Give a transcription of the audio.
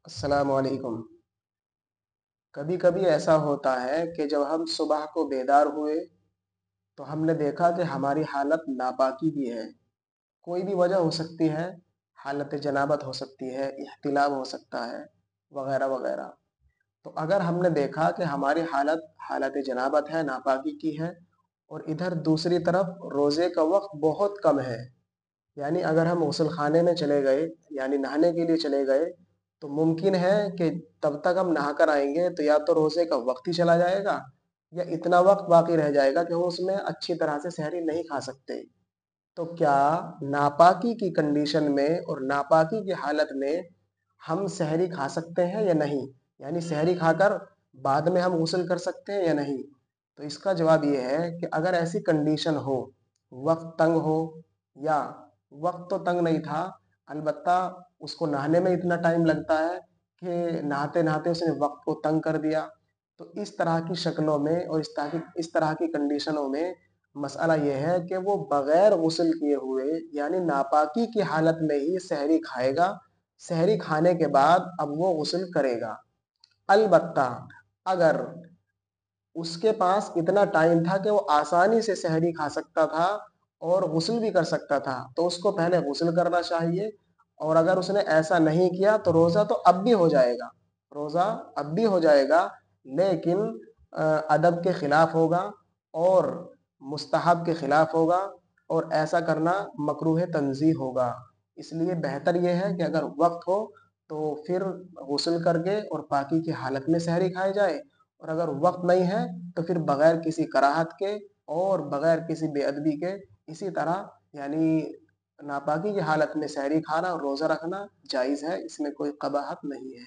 السلام علیکم۔ کبھی کبھی ایسا ہوتا ہے کہ جب ہم صبح کو بیدار ہوئے تو ہم نے دیکھا کہ ہماری حالت ناپاکی کی ہے۔ کوئی بھی وجہ ہو سکتی ہے، حالت جنابت ہو سکتی ہے، احتلام ہو سکتا ہے، وغیرہ وغیرہ۔ تو اگر ہم نے دیکھا کہ ہماری حالت جنابت ہے، ناپاکی کی ہے، اور ادھر دوسری طرف روزے کا وقت بہت کم ہے، یعنی اگر ہم غسل خانے میں چلے گئے، یعنی نہانے کے لیے چلے گئے، تو ممکن ہے کہ تب تک ہم نہا کر آئیں گے تو یا تو روزے کا وقت ہی چلا جائے گا، یا اتنا وقت باقی رہ جائے گا کہ ہم اس میں اچھی طرح سے سحری نہیں کھا سکتے۔ تو کیا ناپاکی کی کنڈیشن میں اور ناپاکی کی حالت میں ہم سحری کھا سکتے ہیں یا نہیں؟ یعنی سحری کھا کر بعد میں ہم غسل کر سکتے ہیں یا نہیں؟ تو اس کا جواب یہ ہے کہ اگر ایسی کنڈیشن ہو، وقت تنگ ہو، یا وقت تو تنگ نہیں تھا، البتہ اس کو نہانے میں اتنا ٹائم لگتا ہے کہ نہاتے نہاتے اس نے وقت کو تنگ کر دیا، تو اس طرح کی شکلوں میں اور اس طرح کی کنڈیشنوں میں مسئلہ یہ ہے کہ وہ بغیر غسل کیے ہوئے یعنی ناپاکی کی حالت میں ہی سحری کھائے گا۔ سحری کھانے کے بعد اب وہ غسل کرے گا۔ البتہ اگر اس کے پاس اتنا ٹائم تھا کہ وہ آسانی سے سحری کھا سکتا تھا اور غسل بھی کر سکتا تھا تو اس کو پہلے غسل کرنا چاہیے، اور اگر اس نے ایسا نہیں کیا تو روزہ تو اب بھی ہو جائے گا، روزہ اب بھی ہو جائے گا، لیکن ادب کے خلاف ہوگا اور مستحب کے خلاف ہوگا، اور ایسا کرنا مکروہ تنزیہ ہوگا۔ اس لیے بہتر یہ ہے کہ اگر وقت ہو تو پھر غسل کر کے اور پاکی کی حالت میں سحری کھائے جائے، اور اگر وقت نہیں ہے تو پھر بغیر کسی کراہت کے اور بغیر کسی بے ادبی کے اسی طرح یعنی ناپاکی کی حالت میں سحری کھانا اور روزہ رکھنا جائز ہے، اس میں کوئی قباحت نہیں ہے۔